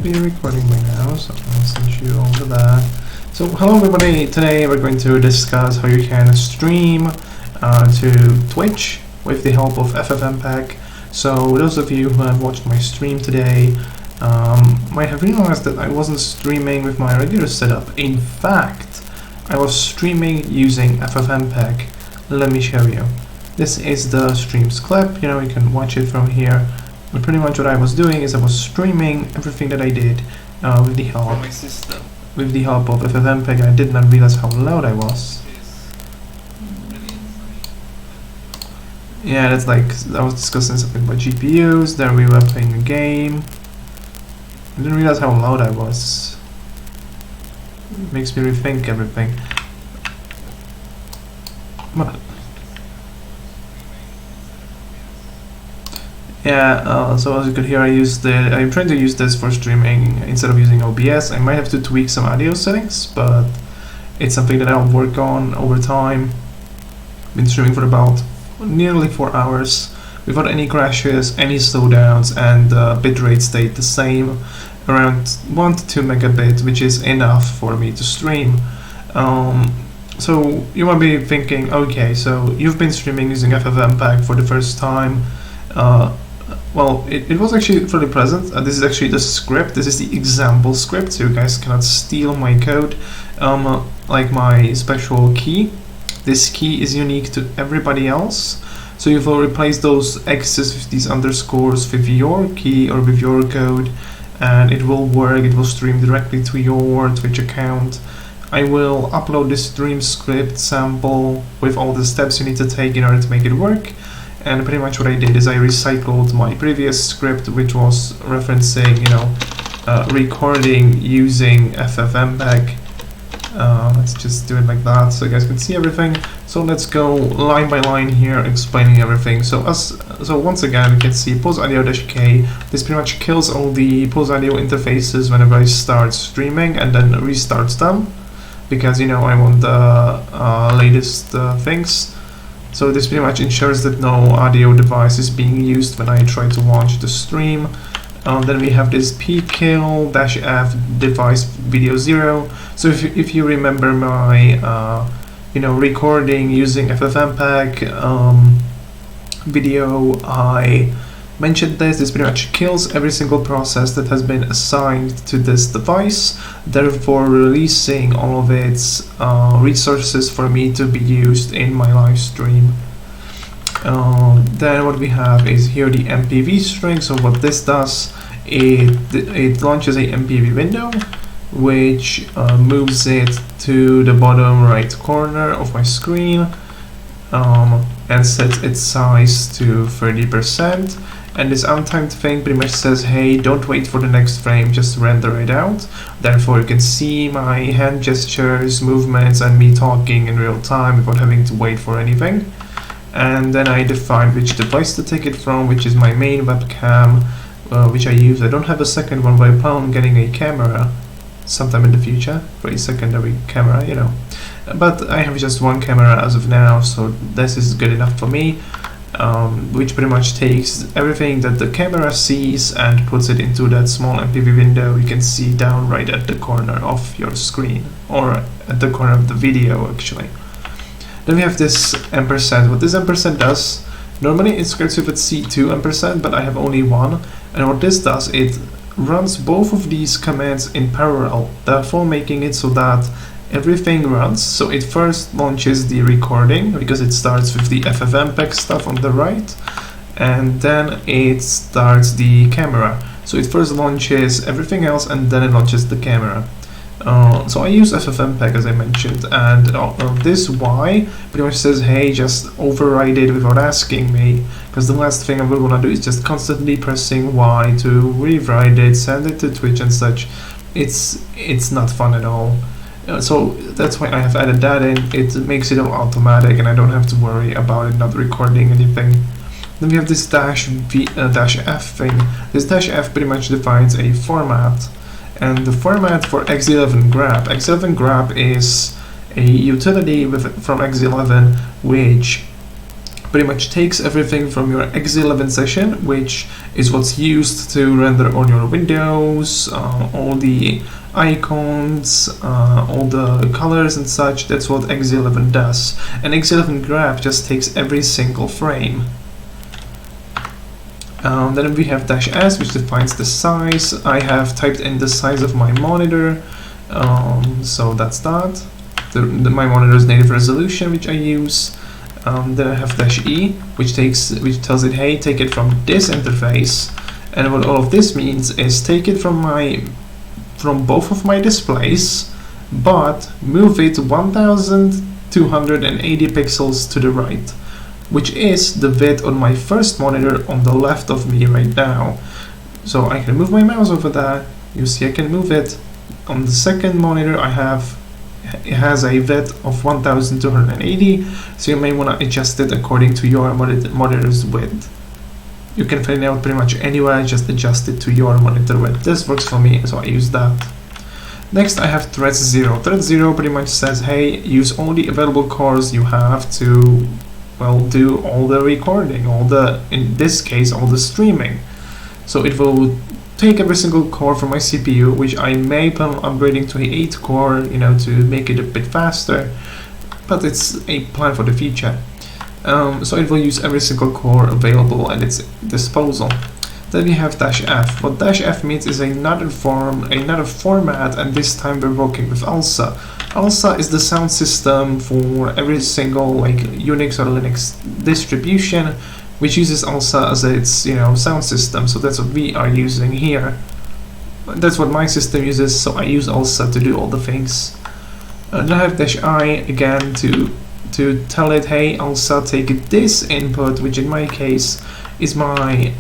should be recording by now, so I'll send you over that. So hello everybody, today we're going to discuss how you can stream to Twitch with the help of ffmpeg. So those of you who have watched my stream today might have realized that I wasn't streaming with my regular setup. In fact, I was streaming using ffmpeg. Let me show you. This is the streams clip, you can watch it from here. But pretty much what I was doing is I was streaming everything that I did with the help of ffmpeg. I did not realize how loud I was. Yeah, that's like, I was discussing something about GPUs, then we were playing a game. I didn't realize how loud I was. It makes me rethink everything. But yeah, so as you could hear, I'm trying to use this for streaming instead of using OBS. I might have to tweak some audio settings, but it's something that I'll work on over time. Been streaming for about nearly 4 hours without any crashes, any slowdowns, and bitrate stayed the same, around 1 to 2 megabits, which is enough for me to stream. So you might be thinking, okay, so you've been streaming using ffmpeg for the first time. Well, it was actually fairly pleasant. This is actually the script. This is the example script, so you guys cannot steal my code. Like my special key. This key is unique to everybody else. So you will replace those X's with these underscores with your key or with your code, and it will work. It will stream directly to your Twitch account. I will upload this stream script sample with all the steps you need to take in order to make it work. And pretty much what I did is I recycled my previous script, which was referencing, recording using ffmpeg. Let's just do it like that so you guys can see everything. So let's go line by line here, explaining everything. So once again, you can see pause audio-k. This pretty much kills all the pause audio interfaces whenever I start streaming, and then restarts them because I want the latest things. So this pretty much ensures that no audio device is being used when I try to launch the stream. Then we have this pkill-f device video 0. So if you remember my recording using ffmpeg video, I mentioned this pretty much kills every single process that has been assigned to this device, therefore releasing all of its resources for me to be used in my live stream. Then what we have is here the MPV string. So what this does, it launches a MPV window, which moves it to the bottom right corner of my screen and sets its size to 30%. And this untimed thing pretty much says, hey, don't wait for the next frame, just render it out. Therefore you can see my hand gestures, movements, and me talking in real time without having to wait for anything. And then I define which device to take it from, which is my main webcam, which I use. I don't have a second one, but I plan on getting a camera sometime in the future, for a secondary camera, But I have just one camera as of now, so this is good enough for me. Which pretty much takes everything that the camera sees and puts it into that small MPV window you can see down right at the corner of your screen, or at the corner of the video actually. Then we have this ampersand. What this ampersand does, normally it starts with C2 ampersand, but I have only one, and what this does, it runs both of these commands in parallel, therefore making it so that everything runs. So it first launches the recording because it starts with the ffmpeg stuff on the right, and then it starts the camera. So it first launches everything else and then it launches the camera. So I use ffmpeg as I mentioned, and this Y pretty much says, hey, just override it without asking me, because the last thing I will want to do is just constantly pressing Y to rewrite it, send it to Twitch and such. It's not fun at all. So that's why I have added that in. It makes it all automatic and I don't have to worry about it not recording anything. Then we have this dash F thing. This dash F pretty much defines a format, and the format for X11 grab. X11 grab is a utility from X11 which pretty much takes everything from your X11 session, which is what's used to render on your windows, all the icons, all the colors and such. That's what X11 does. And X11 graph just takes every single frame. Then we have -s, which defines the size. I have typed in the size of my monitor, so that's that. My monitor's native resolution, which I use. Then I have -e, which tells it, hey, take it from this interface. And what all of this means is take it from both of my displays, but move it 1280 pixels to the right, which is the width on my first monitor on the left of me right now. So I can move my mouse over there. You see I can move it. On the second monitor it has a width of 1280, so you may want to adjust it according to your monitor's width. You can find it out pretty much anywhere, just adjust it to your monitor width. This works for me, so I use that. Next I have thread 0. Thread 0 pretty much says, hey, use all the available cores you have to, well, do all the recording, in this case, all the streaming. So it will take every single core from my CPU, which I may plan on upgrading to a 8 core, to make it a bit faster, but it's a plan for the future. So it will use every single core available at its disposal. Then we have -f. What -f means is another format, and this time we're working with ALSA. ALSA is the sound system for every single Unix or Linux distribution, which uses ALSA as its sound system. So that's what we are using here. That's what my system uses, so I use ALSA to do all the things. Then I have -i again to tell it, hey, ALSA, take this input, which in my case is my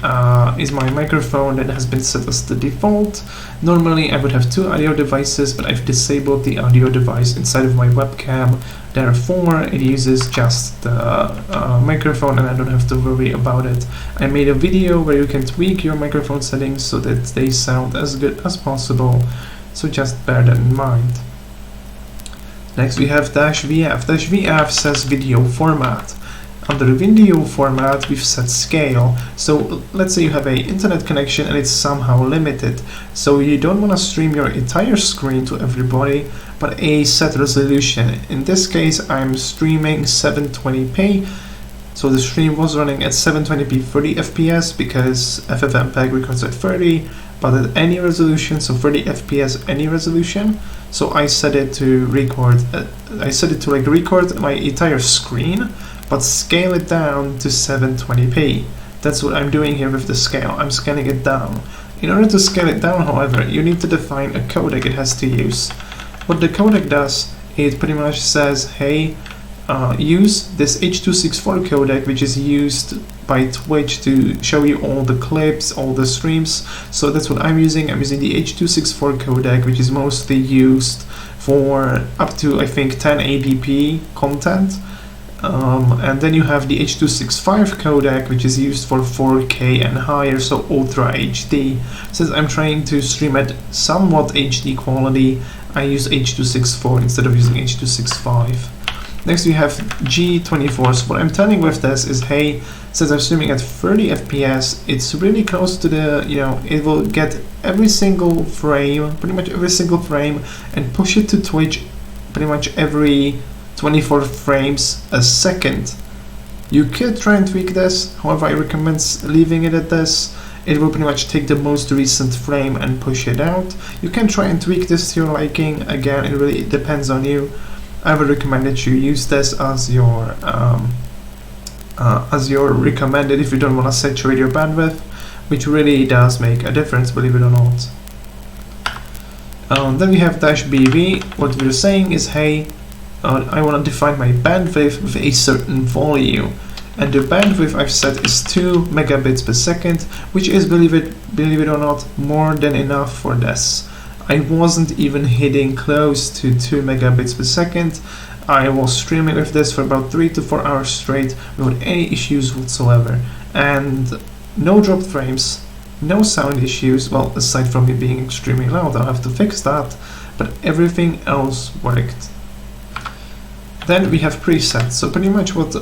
microphone that has been set as the default. Normally I would have 2 audio devices, but I've disabled the audio device inside of my webcam. Therefore, it uses just the microphone, and I don't have to worry about it. I made a video where you can tweak your microphone settings so that they sound as good as possible, so just bear that in mind. Next we have -vf. -vf says video format. Under the video format, we've set scale. So let's say you have an internet connection and it's somehow limited. So you don't want to stream your entire screen to everybody, but a set resolution. In this case, I'm streaming 720p. So the stream was running at 720p 30 fps because ffmpeg records at 30, but at any resolution, so 30 fps any resolution. So I set it to record. Record my entire screen, but scale it down to 720p. That's what I'm doing here with the scale. I'm scaling it down. In order to scale it down, however, you need to define a codec it has to use. What the codec does, it pretty much says, hey, use this H.264 codec, which is used by Twitch to show you all the clips, all the streams. So that's what I'm using. I'm using the H.264 codec, which is mostly used for up to, I think, 1080p content. And then you have the H.265 codec, which is used for 4K and higher, so Ultra HD. Since I'm trying to stream at somewhat HD quality, I use H.264 instead of using H.265. Next we have G24. So what I'm telling with this is, hey, since I'm streaming at 30 FPS, it's really close to the, it will get every single frame, pretty much every single frame, and push it to Twitch pretty much every 24 frames a second. You could try and tweak this, however I recommend leaving it at this. It will pretty much take the most recent frame and push it out. You can try and tweak this to your liking. Again, it really depends on you. I would recommend that you use this as your recommended if you don't want to saturate your bandwidth, which really does make a difference, believe it or not. Then we have -bv. What we're saying is, hey, I want to define my bandwidth with a certain volume, and the bandwidth I've set is 2 megabits per second, which is, believe it or not, more than enough for this. I wasn't even hitting close to 2 megabits per second. I was streaming with this for about 3 to 4 hours straight without any issues whatsoever, and no dropped frames, no sound issues. Well, aside from it being extremely loud, I'll have to fix that, but everything else worked. Then we have presets. So pretty much what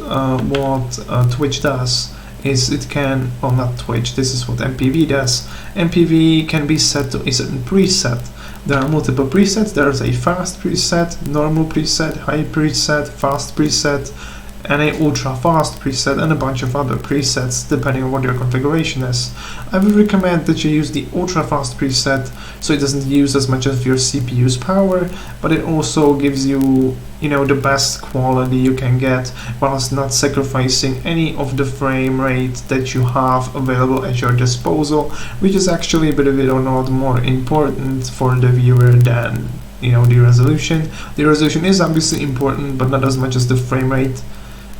Twitch does is it can, well, not Twitch, this is what MPV does. MPV can be set to a certain preset. There are multiple presets. There's a fast preset, normal preset, high preset, fast preset, and a ultra fast preset, and a bunch of other presets depending on what your configuration is. I would recommend that you use the ultra fast preset so it doesn't use as much of your CPU's power, but it also gives you, the best quality you can get whilst not sacrificing any of the frame rate that you have available at your disposal, which is actually, believe it or not, more important for the viewer than the resolution. The resolution is obviously important, but not as much as the frame rate.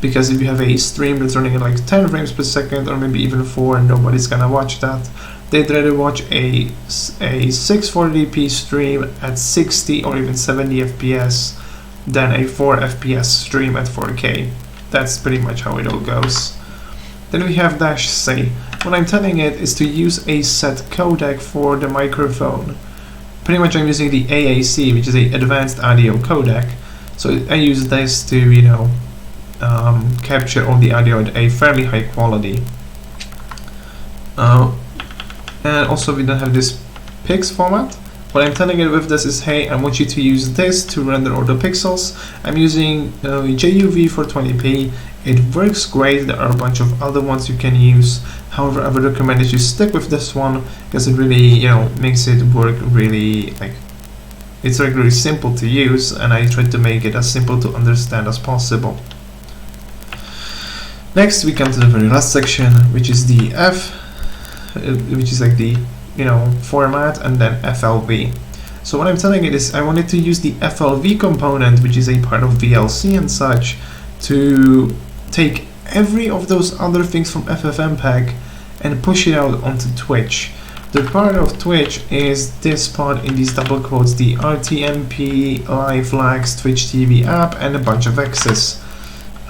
Because if you have a stream that's running at like 10 frames per second or maybe even 4, nobody's gonna watch that. They'd rather watch a 640p stream at 60 or even 70 FPS than a 4 FPS stream at 4K. That's pretty much how it all goes. Then we have -C. What I'm telling it is to use a set codec for the microphone. Pretty much I'm using the AAC, which is a advanced audio codec. So I use this to, capture all the audio at a fairly high quality. And also we don't have this pix format. What I'm telling it with this is, hey, I want you to use this to render all the pixels. I'm using JUV for 20p. It works great. There are a bunch of other ones you can use. However, I would recommend that you stick with this one because it really, makes it work really, it's really simple to use, and I tried to make it as simple to understand as possible. Next, we come to the very last section, which is the which is like the format, and then FLV. So what I'm telling it is I wanted to use the FLV component, which is a part of VLC and such, to take every of those other things from ffmpeg and push it out onto Twitch. The part of Twitch is this part in these double quotes, the RTMP, Live Lags, Twitch TV app, and a bunch of X's.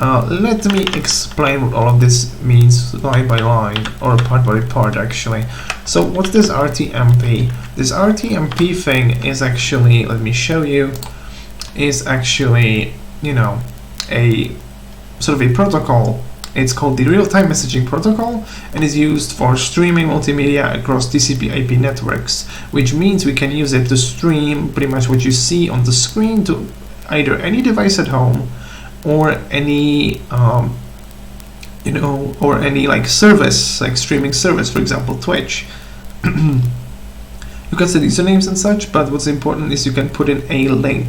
Let me explain what all of this means line by line, or part by part actually. So what's this RTMP? This RTMP thing is actually, let me show you, is actually, a sort of a protocol. It's called the real-time messaging protocol and is used for streaming multimedia across TCP/IP networks, which means we can use it to stream pretty much what you see on the screen to either any device at home or any or any service, like streaming service, for example Twitch. You can set usernames and such, but what's important is you can put in a link,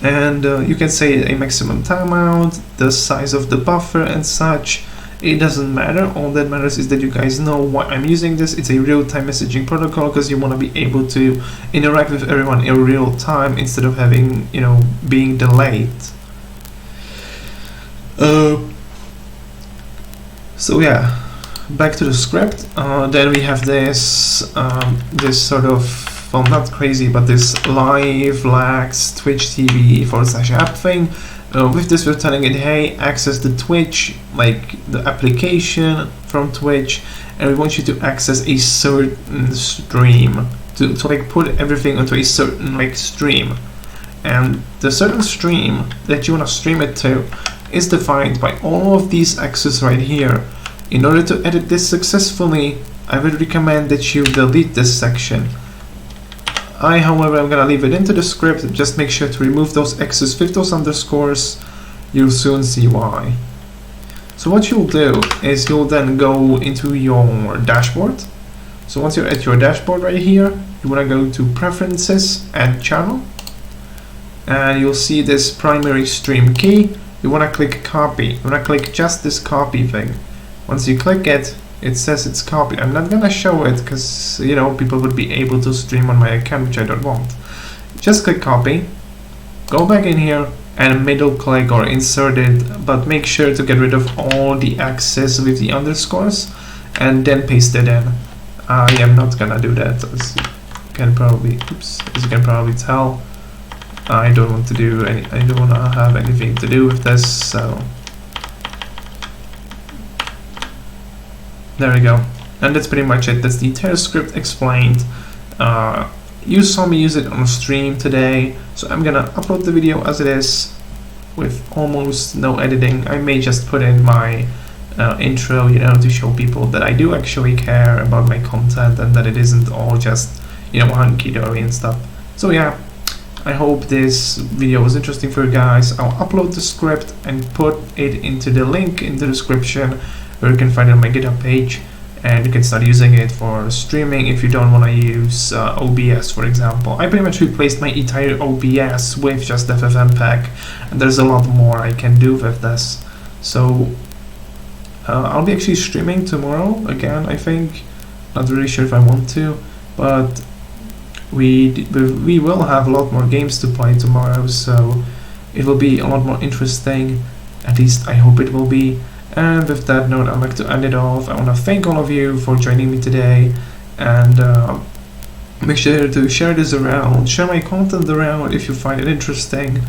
and you can say a maximum timeout, the size of the buffer and such. It doesn't matter. All that matters is that you guys know why I'm using this. It's a real-time messaging protocol because you want to be able to interact with everyone in real time instead of having being delayed. So yeah, back to the script. Then we have this this sort of, well, not crazy, but this live lags Twitch TV /app thing. With this, we're telling it, hey, access the Twitch, like the application from Twitch, and we want you to access a certain stream to put everything onto a certain stream, and the certain stream that you want to stream it to is defined by all of these X's right here. In order to edit this successfully, I would recommend that you delete this section. However, I'm gonna leave it into the script. Just make sure to remove those X's with those underscores. You'll soon see why. So what you'll do is you'll then go into your dashboard. So once you're at your dashboard right here, you wanna go to Preferences, Add Channel, and you'll see this primary stream key. You want to click copy. You want to click just this copy thing. Once you click it, it says it's copied. I'm not gonna show it because people would be able to stream on my account, which I don't want. Just click copy, go back in here and middle click or insert it, but make sure to get rid of all the X's with the underscores and then paste it in. I am not gonna do that, as you can probably tell. I don't want to have anything to do with this, so there we go. And that's pretty much it. That's the entire script explained. You saw me use it on stream today, so I'm gonna upload the video as it is, with almost no editing. I may just put in my intro, to show people that I do actually care about my content and that it isn't all just, hunky-dory and stuff. So yeah, I hope this video was interesting for you guys. I'll upload the script and put it into the link in the description where you can find it on my GitHub page, and you can start using it for streaming if you don't want to use OBS, for example. I pretty much replaced my entire OBS with just ffmpeg, and there's a lot more I can do with this. So I'll be actually streaming tomorrow again, I think. Not really sure if I want to, but we will have a lot more games to play tomorrow, so it will be a lot more interesting. At least I hope it will be. And with that note, I'd like to end it off. I want to thank all of you for joining me today, and make sure to share this around, share my content around if you find it interesting,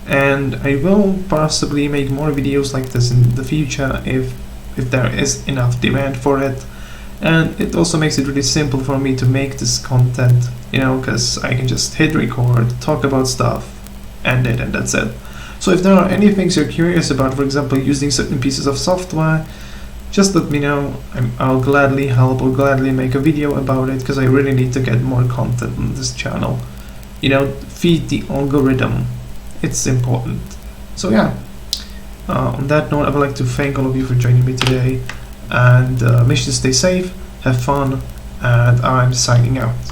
and I will possibly make more videos like this in the future if there is enough demand for it. And it also makes it really simple for me to make this content, because I can just hit record, talk about stuff, end it, and that's it. So if there are any things you're curious about, for example using certain pieces of software, just let me know. I'll gladly help or gladly make a video about it, because I really need to get more content on this channel. Feed the algorithm. It's important. So yeah, on that note, I would like to thank all of you for joining me today, and make sure to stay safe, have fun, and I'm signing out.